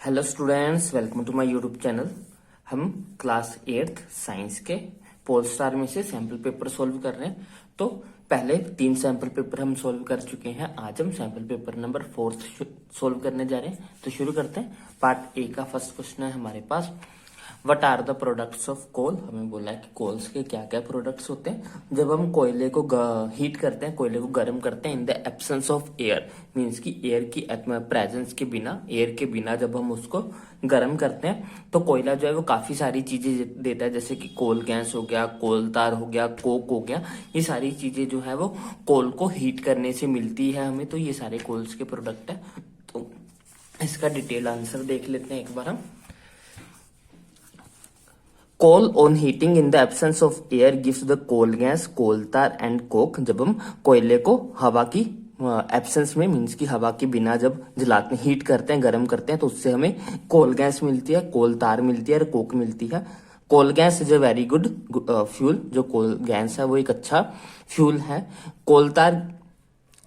Hello students, welcome to my YouTube channel. हम class 8th science के pole star में से सैंपल पेपर सॉल्व कर रहे हैं। तो पहले 3 सैंपल पेपर हम सॉल्व कर चुके हैं। आज हम सैंपल पेपर नंबर 4 सॉल्व करने जा रहे हैं। तो शुरू करते हैं। पार्ट ए का फर्स्ट क्वेश्चन है हमारे पास, what are the products of coal. हमें बोला है कि कोल्स के क्या क्या प्रोडक्ट्स होते हैं जब हम कोयले को हीट करते हैं, कोयले को गर्म करते हैं इन the absence of air. Means की एयर की प्रेजेंस के बिना, एयर के बिना जब हम उसको गर्म करते हैं तो कोयला जो है वो काफी सारी चीजें देता है, जैसे कि कोल गैस हो गया, कोल तार हो गया, कोक हो गया। ये सारी चीजें जो है वो कोल को हीट करने से मिलती है हमें। तो ये सारे कोल्स के प्रोडक्ट है। तो इसका डिटेल आंसर देख लेते हैं एक बार हम। Coal on heating in the absence of air gives the coal gas, coal tar and Coke. जब हम कोयले को हवा की एब्सेंस में, मीन्स की हवा के बिना जब जलाते हैं, हीट करते हैं, गर्म करते हैं, तो उससे हमें कोल गैस मिलती है, कोल तार मिलती है और कोक मिलती है। Coal gas is a very good fuel. जो कोल गैस है वो एक अच्छा फ्यूल है। कोल तार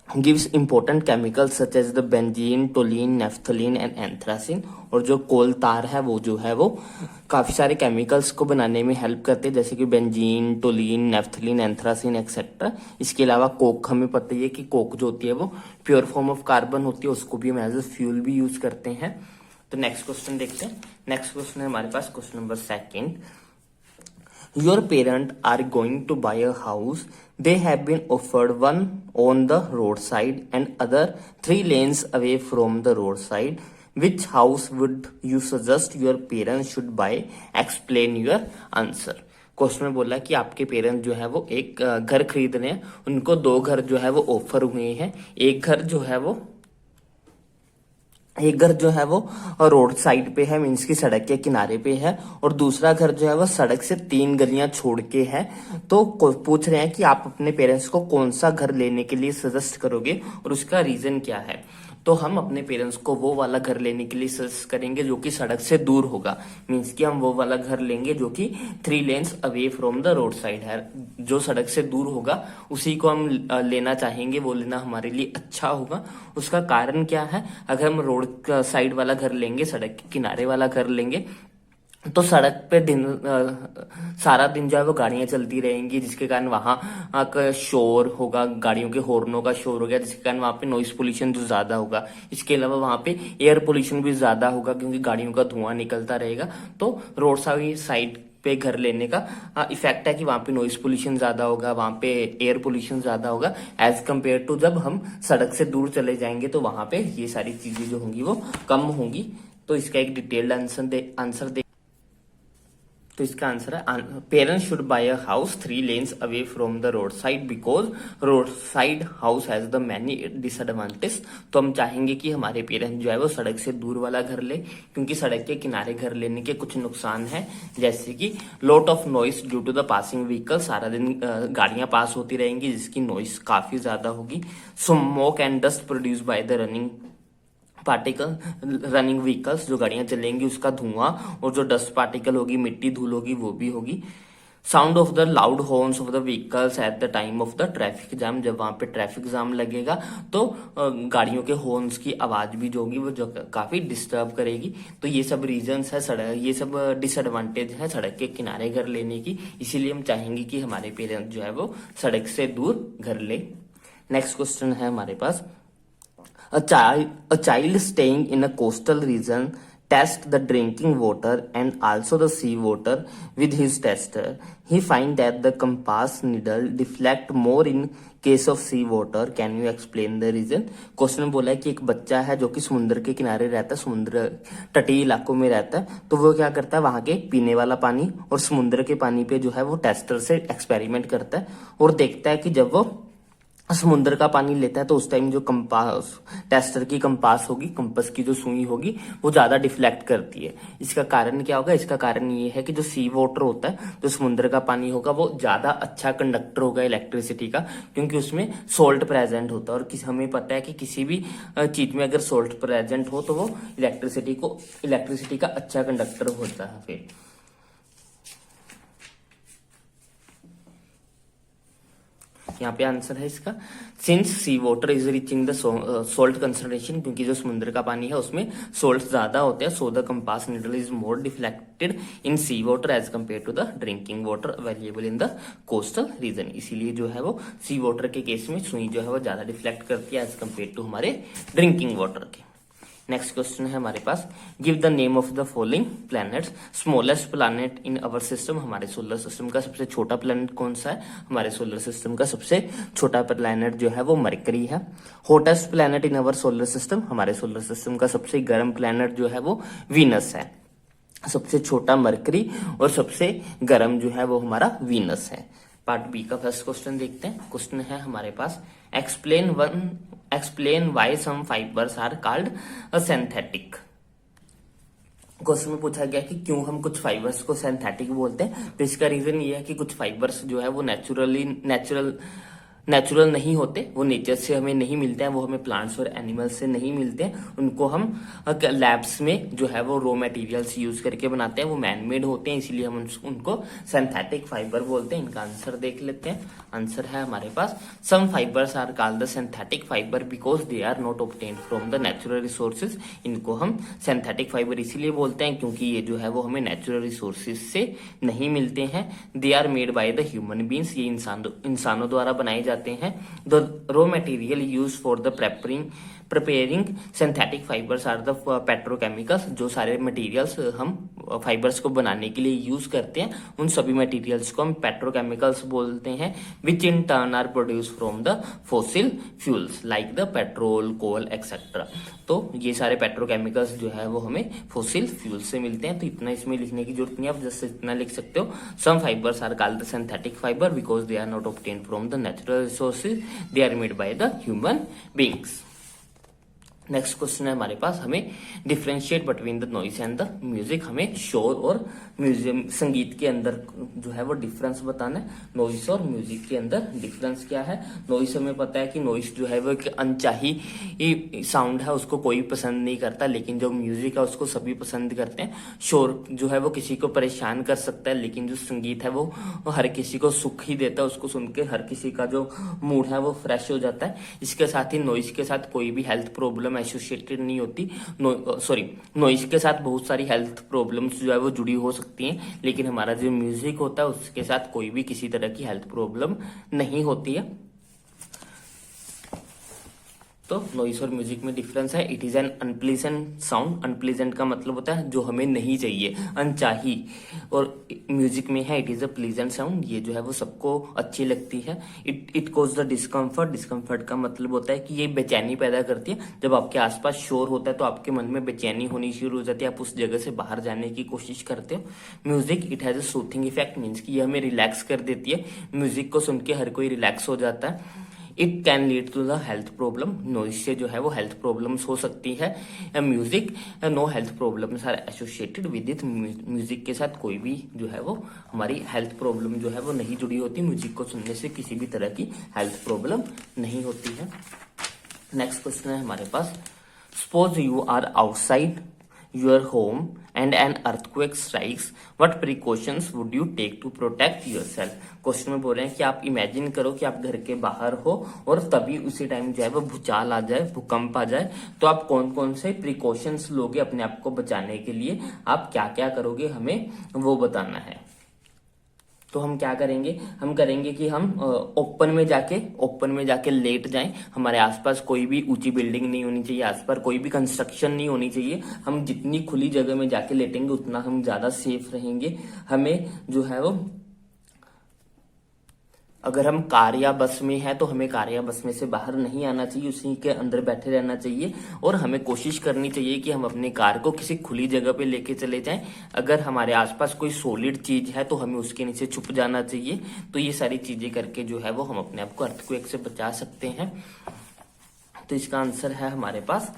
gives important chemicals such as the benzene, toluene, naphthalene and anthracene। और जो कोल तार है वो जो है वो काफी सारे केमिकल्स को बनाने में हेल्प करते हैं, जैसे कि बेंजीन, टोलीन, नेफ्थलीन, एंथ्रासिन एक्सेट्रा। इसके अलावा कोक, हमें पता ही है कि कोक जो होती है वो प्योर फॉर्म ऑफ कार्बन होती है, उसको भी हम एज अ फ्यूल भी यूज करते हैं। तो नेक्स्ट क्वेश्चन देखते हैं। नेक्स्ट क्वेश्चन है हमारे पास question number 2। Your parents are going to buy a house. They have been offered one on the roadside and other 3 lanes away from the roadside. Which house would you suggest your parents should buy? Explain your answer. Question में बोला कि आपके parents जो है वो एक घर खरीद रहे हैं। उनको 2 घर जो है वो ऑफर हुए हैं। एक घर जो है वो रोड साइड पे है, मीन्स की सड़क के किनारे पे है, और दूसरा घर जो है वो सड़क से 3 गलियां छोड़ के है। तो पूछ रहे हैं कि आप अपने पेरेंट्स को कौन सा घर लेने के लिए सजेस्ट करोगे और उसका रीजन क्या है। तो हम अपने पेरेंट्स को वो वाला घर लेने के लिए सजेस्ट करेंगे जो कि सड़क से दूर होगा। मीन्स कि हम वो वाला घर लेंगे जो कि 3 lens away from the road side है। जो सड़क से दूर होगा उसी को हम लेना चाहेंगे, वो लेना हमारे लिए अच्छा होगा। उसका कारण क्या है, अगर हम रोड साइड वाला घर लेंगे, सड़क के किनारे वाला घर लेंगे, तो सड़क पे सारा दिन जो है वो गाड़ियां चलती रहेंगी, जिसके कारण वहां का शोर होगा, गाड़ियों के हॉर्नों का शोर हो गया, जिसके कारण वहां पे नॉइस पोल्यूशन जो ज्यादा होगा। इसके अलावा वहां पे एयर पोल्यूशन भी ज्यादा होगा, क्योंकि गाड़ियों का धुआं निकलता रहेगा। तो रोड साइड पे घर लेने का इफेक्ट है कि वहां पे नॉइस पोल्यूशन ज्यादा होगा, वहां पे एयर पोल्यूशन ज्यादा होगा, एज कम्पेयर टू जब हम सड़क से दूर चले जाएंगे तो वहां पे ये सारी चीजें जो होंगी वो कम होंगी। तो इसका एक डिटेल्ड आंसर दे। तो इसका आंसर है, parents should buy a house 3 lens away from the road side because road side house has the many disadvantage. तो हम चाहेंगे कि हमारे पेरेंट्स जो है वो सड़क से दूर वाला घर ले, क्योंकि सड़क के किनारे घर लेने के कुछ नुकसान है, जैसे कि lot of noise due to the passing vehicle. सारा दिन गाड़ियां पास होती रहेंगी जिसकी नॉइस काफी ज्यादा होगी। Smoke and dust produce by the running vehicles, जो गाड़ियां चलेंगी उसका धुआं और जो डस्ट पार्टिकल होगी, मिट्टी धूल होगी, वो भी होगी। Sound of the loud horns of the vehicles at the time of the traffic jam. जब वहां पे ट्रैफिक जाम लगेगा तो गाड़ियों के हॉर्न्स की आवाज भी जो होगी वो जो काफी डिस्टर्ब करेगी। तो ये सब रीजंस है, ये सब डिसएडवांटेज है सड़क के किनारे घर लेने की। इसीलिए हम चाहेंगे कि हमारे पेरेंट्स जो है वो सड़क से दूर घर ले। नेक्स्ट क्वेश्चन है हमारे पास, a child staying in a coastal region test the drinking water and also the sea water with his tester. He find that the compass needle deflect more in case of sea water. Can you explain the reason? Question में बोला है कि एक बच्चा है जो कि समुद्र के किनारे रहता है, समुद्र तटीय इलाकों में रहता है। तो वो क्या करता है, वहां के पीने वाला पानी और समुद्र के पानी पे जो है वो टेस्टर से एक्सपेरिमेंट करता है और देखता है कि जब वो समुद्र का पानी लेता है तो उस टाइम जो कंपास, टेस्टर की कंपास होगी, कंपास की जो सुई होगी वो ज्यादा डिफ्लेक्ट करती है। इसका कारण क्या होगा, इसका कारण ये है कि जो सी वाटर होता है, जो समुद्र का पानी होगा, वो ज्यादा अच्छा कंडक्टर होगा इलेक्ट्रिसिटी का, क्योंकि उसमें सोल्ट प्रेजेंट होता है। और हमें पता है कि किसी भी चीज में अगर सोल्ट प्रेजेंट हो तो वो इलेक्ट्रिसिटी का अच्छा कंडक्टर होता है। फिर यहाँ पे आंसर है इसका, since sea water is reaching the salt concentration, क्योंकि जो समुद्र का पानी है उसमें सोल्ट ज्यादा होते हैं, so the compass needle is more deflected in sea water as compare to the drinking water available in the coastal region. इसीलिए जो है वो सी वाटर के केस में सुई जो है वो ज्यादा डिफ्लेक्ट करती है एज कम्पेयर टू हमारे ड्रिंकिंग वाटर के। नेक्स्ट क्वेश्चन है हमारे पास, give the name of the following planets. Smallest planet in our system, हमारे सोलर सिस्टम का सबसे छोटा प्लैनेट कौन सा है? हमारे सोलर सिस्टम का सबसे छोटा प्लैनेट जो है वो मरकरी है। Hottest planet in our solar system, हमारे सोलर सिस्टम का सबसे गर्म प्लैनेट जो है वो वीनस है। सबसे छोटा मरकरी और सबसे गर्म जो है वो हमारा वीनस है। पार्ट बी का फर्स्ट क्वेश्चन देखते हैं। क्वेश्चन है हमारे पास, explain why some fibres are called synthetic. Question में पूछा गया कि क्यों हम कुछ फाइबर्स को सिंथेटिक बोलते हैं। तो इसका रीजन ये है कि कुछ फाइबर्स जो है वो नेचुरल नहीं होते, वो नेचर से हमें नहीं मिलते हैं, वो हमें प्लांट्स और एनिमल्स से नहीं मिलते हैं। उनको हम लैब्स में जो है वो रॉ मटेरियल्स यूज करके बनाते हैं, वो मैनमेड होते हैं, इसीलिए हम उनको सिंथेटिक फाइबर बोलते हैं। इनका आंसर देख लेते हैं। आंसर है हमारे पास, some fibres are called the synthetic fibre because they are not obtained from the natural resources. इनको हम सिंथेटिक फाइबर इसीलिए बोलते हैं क्योंकि ये जो है वो हमें नेचुरल रिसोर्सेज से नहीं मिलते हैं। They are made by the human beings, ये इंसानों द्वारा बनाए जाते हैं। The raw material use for the preparing synthetic fibres are the petrochemicals. जो सारे मटेरियल्स हम फाइबर्स को बनाने के लिए यूज करते हैं, उन सभी मटेरियल्स को हम पेट्रोकेमिकल्स बोलते हैं, which in turn are produce from the fossil fuels like the petrol, coal etcetera. तो ये सारे पेट्रोकेमिकल्स जो है वो हमें फॉसिल फ्यूल से मिलते हैं। तो इतना इसमें लिखने की जरूरत नहीं है, आप जस्ट इतना लिख सकते हो, some fibres are called the synthetic fibre because they are not obtained from the natural resources, they are made by the human beings. Next question है हमारे पास, हमें differentiate between the noise and the music. हमें शोर और museum संगीत के अंदर जो है वो डिफरेंस बताना है। नॉइस और म्यूजिक के अंदर डिफरेंस क्या है? नॉइस हमें पता है कि नॉइस जो है वो एक अनचाही साउंड है, उसको कोई पसंद नहीं करता, लेकिन जो म्यूजिक है उसको सभी पसंद करते हैं। शोर जो है वो किसी को परेशान कर सकता है, लेकिन जो संगीत है वो हर किसी को सुख ही देता है, उसको सुन के हर किसी का जो मूड है वो फ्रेश हो जाता है। इसके साथ ही नॉइस के साथ कोई भी हेल्थ प्रॉब्लम एसोसिएटेड नहीं होती। नॉइस के साथ बहुत सारी हेल्थ प्रॉब्लम्स जो है वो जुड़ी हो सकती हैं, लेकिन हमारा जो म्यूजिक होता है उसके साथ कोई भी किसी तरह की हेल्थ प्रॉब्लम नहीं होती है। तो नॉइस और म्यूजिक में डिफरेंस है। It is an unpleasant sound. Unpleasant का मतलब होता है जो हमें नहीं चाहिए, अनचाही। और म्यूजिक में है it is a pleasant sound, ये जो है वो सबको अच्छी लगती है। It cause the discomfort. Discomfort का मतलब होता है कि ये बेचैनी पैदा करती है। जब आपके आसपास शोर होता है तो आपके मन में बेचैनी होनी शुरू हो जाती है, आप उस जगह से बाहर जाने की कोशिश करते हो। Music it has a soothing effect, means कि ये हमें रिलैक्स कर देती है। म्यूजिक को सुन के हर कोई रिलैक्स हो जाता है। It can lead to the health problem. Noise से जो है वो हेल्थ प्रॉब्लम्स हो सकती है। Music, no health problems are associated with it. Music के साथ कोई भी जो है वो हमारी हेल्थ प्रॉब्लम जो है वो नहीं जुड़ी होती। म्यूजिक को सुनने से किसी भी तरह की हेल्थ प्रॉब्लम नहीं होती है। नेक्स्ट क्वेश्चन है हमारे पास, suppose you are outside your home and an earthquake strikes, what precautions would you take to protect yourself? Question में बोल रहे हैं कि आप इमेजिन करो कि आप घर के बाहर हो और तभी उसी टाइम जो है वो भूचाल आ जाए, भूकंप आ जाए, तो आप कौन कौन से प्रिकॉशंस लोगे अपने आप को बचाने के लिए, आप क्या क्या करोगे, हमें वो बताना है। तो हम क्या करेंगे? हम करेंगे कि हम ओपन में जाके लेट जाएं। हमारे आसपास कोई भी ऊंची बिल्डिंग नहीं होनी चाहिए, आसपास कोई भी कंस्ट्रक्शन नहीं होनी चाहिए। हम जितनी खुली जगह में जाके लेटेंगे उतना हम ज्यादा सेफ रहेंगे। हमें जो है वो, अगर हम कार या बस में है तो हमें कार या बस में से बाहर नहीं आना चाहिए, उसी के अंदर बैठे रहना चाहिए। और हमें कोशिश करनी चाहिए कि हम अपनी कार को किसी खुली जगह पे लेके चले जाएं। अगर हमारे आसपास कोई सॉलिड चीज है तो हमें उसके नीचे छुप जाना चाहिए। तो ये सारी चीजें करके जो है वो हम अपने आप को अर्थक्वेक से बचा सकते हैं। तो इसका आंसर है हमारे पास,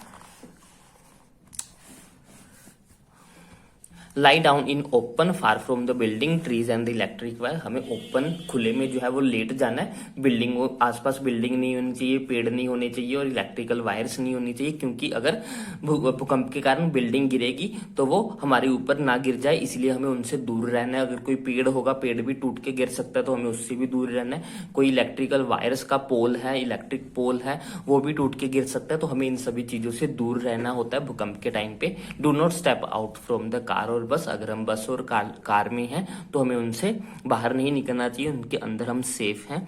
lie down in open far from the building trees and the electric wire. हमें ओपन खुले में जो है वो लेट जाना है, बिल्डिंग आसपास बिल्डिंग नहीं होनी चाहिए, पेड़ नहीं होने चाहिए और इलेक्ट्रिकल वायर्स नहीं होनी चाहिए, क्योंकि अगर भूकंप के कारण बिल्डिंग गिरेगी तो वो हमारे ऊपर ना गिर जाए, इसलिए हमें उनसे दूर रहना है। अगर कोई पेड़ होगा, पेड़ भी टूट के गिर सकता है, तो हमें उससे भी दूर रहना है। कोई इलेक्ट्रिकल वायर्स का पोल है, इलेक्ट्रिक पोल है, वो भी टूट के गिर सकता है, तो हमें इन सभी चीजों से दूर रहना होता है भूकंप के टाइम पे। Do not step out from the car और बस। अगर हम बस और कार में हैं तो हमें उनसे बाहर नहीं निकलना चाहिए, उनके अंदर हम सेफ हैं।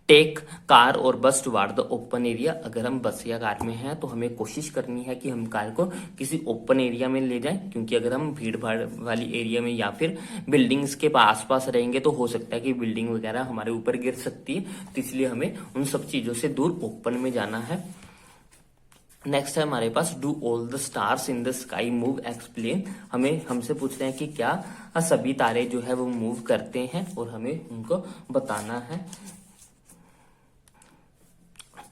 टेक कार और बस टुवार्ड द ओपन एरिया। अगर हम बस या कार में हैं तो हमें कोशिश करनी है कि हम कार को किसी ओपन एरिया में ले जाएं, क्योंकि अगर हम भीड़ भाड़ वाली एरिया में या फिर बिल्डिंग्स के आसपास रहेंगे तो हो सकता है कि बिल्डिंग वगैरह हमारे ऊपर गिर सकती है, तो इसलिए हमें उन सब चीजों से दूर ओपन में जाना है। नेक्स्ट है हमारे पास do all the stars in the sky move explain. हमें हमसे पूछ रहे हैं कि क्या सभी तारे जो है वो मूव करते हैं और हमें उनको बताना है।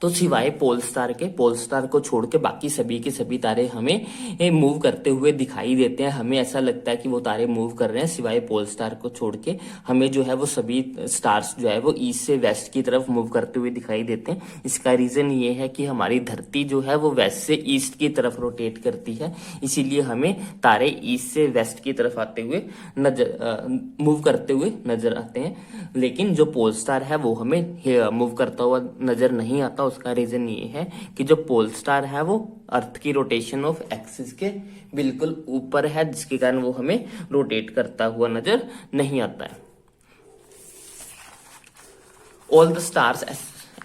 तो सिवाय पोल स्टार को छोड़ के बाकी सभी के सभी तारे हमें मूव करते हुए दिखाई देते हैं। हमें ऐसा लगता है कि वो तारे मूव कर रहे हैं, सिवाय पोल स्टार को छोड़ के हमें जो है वो सभी स्टार्स जो है वो ईस्ट से वेस्ट की तरफ मूव करते हुए दिखाई देते हैं। इसका रीजन ये है कि हमारी धरती जो है वो वेस्ट से ईस्ट की तरफ रोटेट करती है, इसीलिए हमें तारे ईस्ट से वेस्ट की तरफ आते हुए मूव करते हुए नजर आते हैं। लेकिन जो पोल स्टार है वो हमें मूव करता हुआ नजर नहीं आता। उसका रीजन ये है कि जो पोल स्टार है वो अर्थ की रोटेशन ऑफ एक्सिस के बिल्कुल ऊपर है, जिसके कारण वो हमें रोटेट करता हुआ नजर नहीं आता है। All the stars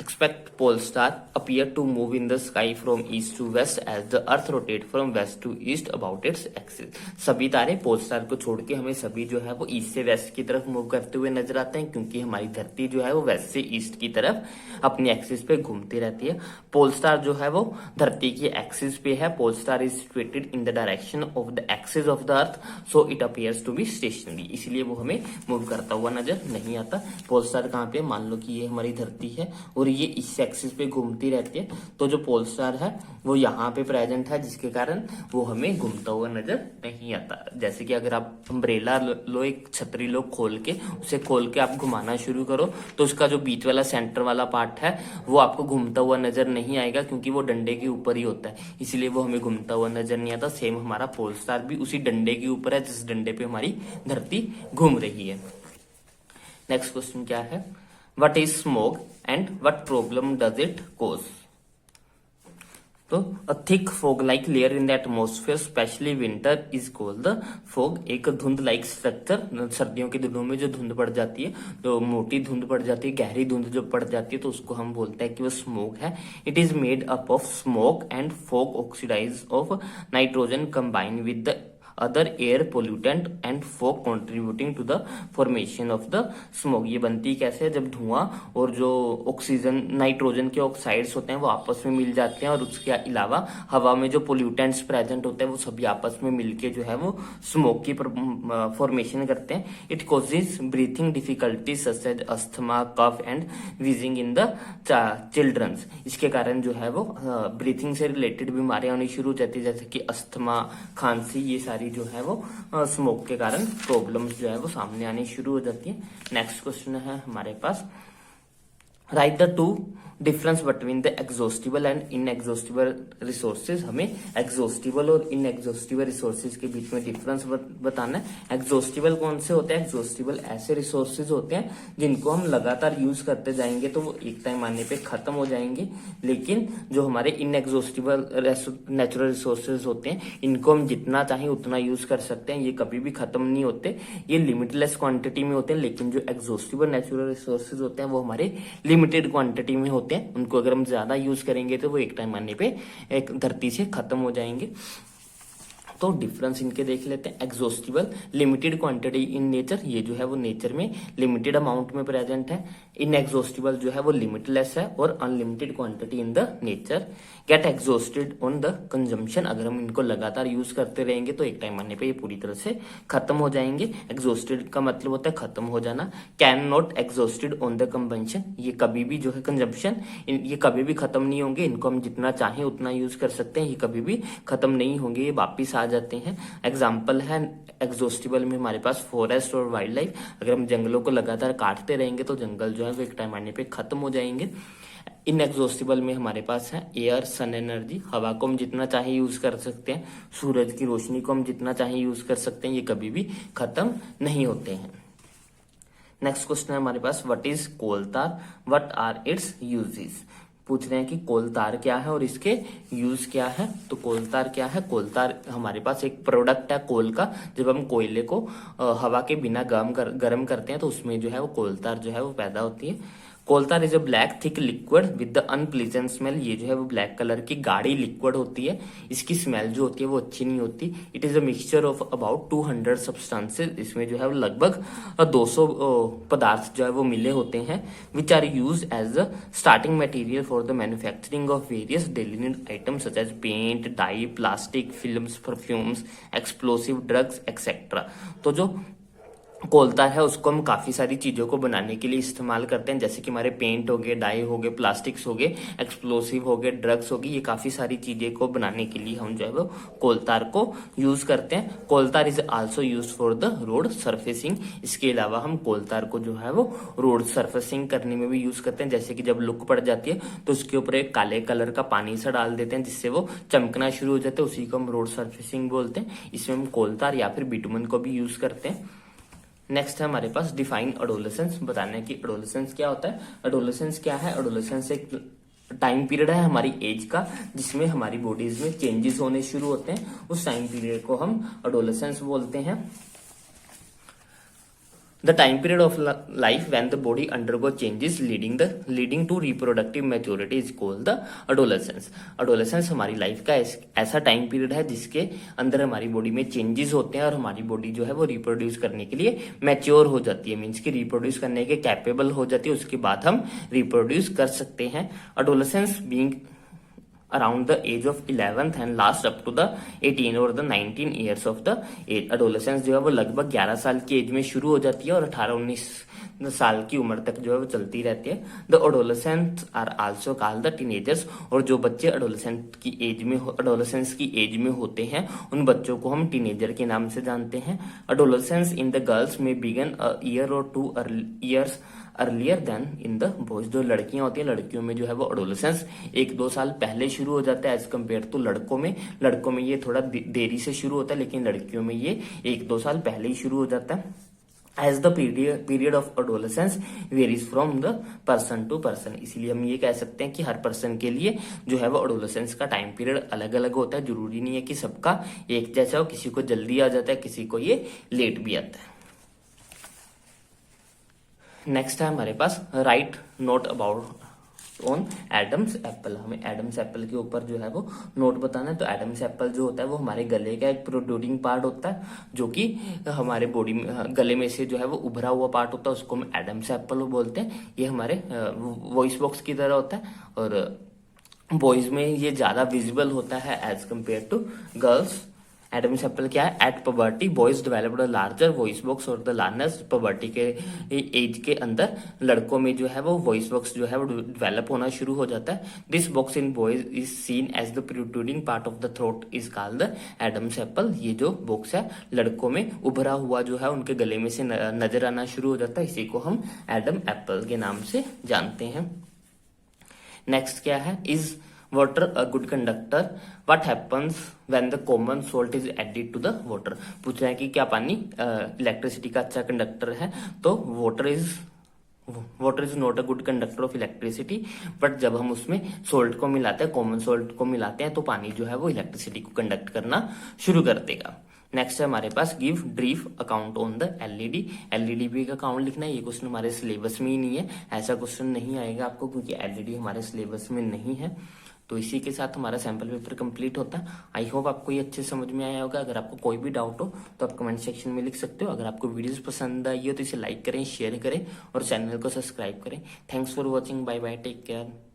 expect pole star appear to move in the sky from east to west as the earth rotate from west to east about its axis. सभी तारे पोल स्टार को छोड़ के हमें सभी जो है वो ईस्ट से वेस्ट की तरफ मूव करते हुए नजर आते हैं, क्योंकि हमारी धरती जो है वो वेस्ट से ईस्ट की तरफ अपनी एक्सिस पे घूमती रहती है। पोल स्टार जो है वो धरती की एक्सिस पे है। Pole star is situated in the direction of the axis of the earth, so it appears to be stationary, इसलिए वो हमें मूव करता हुआ नजर नहीं आता। पोल स्टार कहाँ पे, मान लो कि ये हमारी धरती है और ये इस एक्सिस पे घूमती रहती है, तो जो पोल स्टार है वो यहाँ पे प्रेजेंट है, जिसके कारण वो हमें घूमता हुआ नजर नहीं आता। जैसे कि अगर आप अम्ब्रेला लो, एक छतरी लो खोल के, उसे खोल के आप घुमाना शुरू करो तो उसका जो बीच वाला सेंटर वाला पार्ट है वो आपको घूमता हुआ नजर नहीं आएगा, क्योंकि वो डंडे के ऊपर ही होता है, इसलिए वो हमें घूमता हुआ नजर नहीं आता। सेम हमारा पोल स्टार भी उसी डंडे के ऊपर है जिस डंडे पे हमारी धरती घूम रही है। नेक्स्ट क्वेश्चन क्या है, What is smog and what problem does it cause? तो a thick fog like layer in the atmosphere especially winter is called the fog। एक धुंध लाइक स्ट्रक्चर, सर्दियों के दिनों में जो धुंध पड़ जाती है, तो मोटी धुंध पड़ जाती है, गहरी धुंध जो पड़ जाती है, तो उसको हम बोलते हैं कि वो स्मोक है। It is made up of smoke and fog oxidise of nitrogen combine with the other air pollutant and fog contributing to the formation of the smoke. ये बनती कैसे है, जब धुआं और जो ऑक्सीजन नाइट्रोजन के ऑक्साइड्स होते हैं वो आपस में मिल जाते हैं, और उसके अलावा हवा में जो पोल्यूटेंट्स प्रेजेंट होते हैं वो सभी आपस में मिलके जो है वो स्मोक की फॉर्मेशन करते हैं। It causes breathing difficulties such as asthma, cough and wheezing in the childrens. इसके कारण जो है वो ब्रीथिंग से रिलेटेड बीमारियां होनी शुरू हो जाती है, जैसे कि अस्थमा, खांसी, ये सारी जो है वो स्मोक के कारण प्रॉब्लम्स जो है वो सामने आनी शुरू हो जाती है। नेक्स्ट क्वेश्चन है हमारे पास, write the two difference between the exhaustible and inexhaustible resources. हमें एग्जॉस्टिबल और इनएग्जॉस्टिबल रिसोर्सेज के बीच में डिफरेंस बताना है। एग्जॉस्टिबल कौन से होते हैं, एग्जॉस्टिबल ऐसे रिसोर्सेज होते हैं जिनको हम लगातार यूज करते जाएंगे तो वो एक टाइम आने पे खत्म हो जाएंगे, लेकिन जो हमारे इनएग्जॉस्टिबल नेचुरल रिसोर्सेज होते हैं इनको हम जितना चाहें उतना यूज कर सकते हैं, ये कभी भी खत्म नहीं होते, ये लिमिटलेस क्वांटिटी में होते हैं। लेकिन जो एग्जॉस्टिबल नेचुरल रिसोर्सेज होते हैं वो हमारे लिमिटेड क्वांटिटी में होते हैं, उनको अगर हम ज्यादा यूज करेंगे तो वो एक टाइम आने पे एक धरती से खत्म हो जाएंगे। तो डिफरेंस इनके देख लेते हैं। Exhaustible limited quantity in nature, ये जो है वो नेचर में लिमिटेड अमाउंट में प्रेजेंट है। इनएग्जॉस्टिबल जो है वो लिमिटलेस है, और unlimited quantity in the nature. Get exhausted on the consumption, अगर हम इनको लगातार यूज करते रहेंगे तो एक टाइम आने पे ये पूरी तरह से खत्म हो जाएंगे। एग्जॉस्टेड का मतलब होता है खत्म हो जाना। Can not exhausted on the consumption, ये कभी भी जो है कंजम्पशन, ये कभी भी खत्म नहीं होंगे, इनको हम जितना चाहें उतना यूज कर सकते हैं, ये कभी भी खत्म नहीं होंगे, ये वापिस आ जाते हैं। एग्जाम्पल है एग्जॉस्टिबल में हमारे पास फॉरेस्ट और वाइल्ड लाइफ, अगर हम जंगलों को लगातार काटते रहेंगे तो जंगल जो है वो एक टाइम आने पे खत्म हो जाएंगे। इनएग्जॉस्टिबल में हमारे पास है एयर, सन एनर्जी, हवा को हम जितना चाहे यूज कर सकते हैं, सूरज की रोशनी को हम जितना चाहे यूज कर सकते हैं, ये कभी भी खत्म नहीं होते हैं। नेक्स्ट क्वेश्चन है हमारे पास, व्हाट इज कोल तार, व्हाट आर इट्स यूजेस। पूछ रहे हैं कि कोल तार क्या है और इसके यूज क्या है। तो कोल तार क्या है, कोल तार हमारे पास एक प्रोडक्ट है कोल का। जब हम कोयले को हवा के बिना गर्म करते हैं तो उसमें जो है वो कोल तार जो है वो पैदा होती है। कोल तार is a black thick liquid with the unpleasant smell, ये जो है वो ब्लैक कलर की गाढ़ी लिक्विड होती है, इसकी स्मेल जो होती है वो अच्छी नहीं होती। It is a mixture of about 200 substances, इसमें जो है वो लगभग 200 पदार्थ जो है वो मिले होते हैं, which are use as a starting material for the manufacturing of various daily need items such as paint, dye, plastic, films, perfumes, explosive drugs etcetera. तो जो कोल तार है उसको हम काफी सारी चीजों को बनाने के लिए इस्तेमाल करते हैं, जैसे कि हमारे पेंट हो गए, डाई हो गए, प्लास्टिक्स हो गए, एक्सप्लोसिव हो गए, ड्रग्स हो गई, ये काफी सारी चीजें को बनाने के लिए हम जो है वो कोल तार को यूज करते हैं। कोल तार is also use for the road surfacing, इसके अलावा हम कोल तार को जो है वो रोड सर्फेसिंग करने में भी यूज करते हैं, जैसे कि जब लुक पड़ जाती है तो उसके ऊपर एक काले कलर का पानी सा डाल देते हैं जिससे वो चमकना शुरू हो जाता है, उसी को हम रोड सर्फेसिंग बोलते हैं। इसमें हम कोल तार या फिर बिटुमन को भी यूज करते हैं। नेक्स्ट है हमारे पास डिफाइन एडोलेसेंस, बताना है कि एडोलेसेंस क्या होता है। एडोलेसेंस क्या है, एडोलेसेंस एक टाइम पीरियड है हमारी एज का जिसमें हमारी बॉडीज में चेंजेस होने शुरू होते हैं, उस टाइम पीरियड को हम एडोलेसेंस बोलते हैं। The time period of life when the body undergo changes leading to reproductive maturity is called the adolescence. Adolescence हमारी लाइफ का ऐसा टाइम पीरियड है जिसके अंदर हमारी बॉडी में चेंजेस होते हैं और हमारी बॉडी जो है वो रिप्रोड्यूस करने के लिए मैच्योर हो जाती है, मीन्स की रिप्रोड्यूस करने के कैपेबल हो जाती है, उसके बाद हम रिप्रोड्यूस कर सकते हैं। adolescence being around the age of 11th and last up to the 18 or the 19 years of the age. adolescence जो है वो लगभग 11 साल की एज में शुरू हो जाती है और 18-19 साल की उम्र तक जो है वो चलती रहती है। The adolescents are also called the teenagers, और जो बच्चे एडोलेसेंस की एज में होते हैं उन बच्चों को हम टीनेजर के नाम से जानते हैं। एडोलेसेंस इन द गर्ल्स में बिगन अ ईयर और 2 years earlier than in the boys. जो लड़कियां होती हैं लड़कियों में जो है वो एडोलेसेंस 1-2 साल पहले शुरू हो जाता है एज कम्पेयर टू लड़कों में ये थोड़ा देरी से शुरू होता है, लेकिन लड़कियों में ये 1-2 साल पहले ही शुरू हो जाता है। As the period of adolescence varies from the person to person, इसीलिए हम ये कह सकते हैं कि हर पर्सन के लिए जो है वो एडोलेसेंस का टाइम पीरियड अलग अलग होता है, जरूरी नहीं है कि सबका एक जैसा हो, किसी को जल्दी आ जाता है, किसी को ये लेट भी आता है। नेक्स्ट है हमारे पास write note about on Adam's apple, हमें एडम्स एप्पल के ऊपर जो है वो नोट बताना है। तो एडम्स एप्पल जो होता है वो हमारे गले का एक प्रोट्रूडिंग पार्ट होता है, जो कि हमारे बॉडी में गले में से जो है वो उभरा हुआ पार्ट होता है, उसको हम एडम्स एप्पल बोलते हैं। ये हमारे वॉइस बॉक्स की तरह होता है और बॉयज में ये ज्यादा विजिबल होता है as compare to girls. Adam's apple क्या है, at puberty boys developed a larger voice box और द लार्नर्स, पबर्टी के एज के अंदर लड़कों में जो है वो वॉइस बॉक्स जो है वो डेवलप होना शुरू हो जाता है। This box in boys is seen as the protruding part of the throat is called the Adam's apple. ये जो बॉक्स है लड़कों में उभरा हुआ जो है उनके गले में से नजर आना शुरू हो जाता है, इसी को हम एडम एप्पल के नाम से जानते हैं। नेक्स्ट क्या है, is water a good conductor, what happens when the common salt is added to the water। पूछ रहे हैं कि क्या पानी इलेक्ट्रिसिटी का अच्छा कंडक्टर है, तो water is not a good conductor of electricity, but जब हम उसमें सोल्ट को मिलाते हैं, कॉमन सोल्ट को मिलाते हैं, तो पानी जो है वो इलेक्ट्रिसिटी को कंडक्ट करना शुरू कर देगा। नेक्स्ट है हमारे पास give brief account on the LED भी का अकाउंट लिखना है। ये क्वेश्चन हमारे सिलेबस में ही नहीं है, ऐसा क्वेश्चन नहीं आएगा आपको क्योंकि एलईडी हमारे सिलेबस में नहीं है। तो इसी के साथ हमारा सैम्पल पेपर कंप्लीट होता है। आई होप आपको ये अच्छे समझ में आया होगा। अगर आपको कोई भी डाउट हो तो आप कमेंट सेक्शन में लिख सकते हो। अगर आपको वीडियोस पसंद आई हो तो इसे लाइक करें, शेयर करें और चैनल को सब्सक्राइब करें। Thanks for watching, bye bye, take care.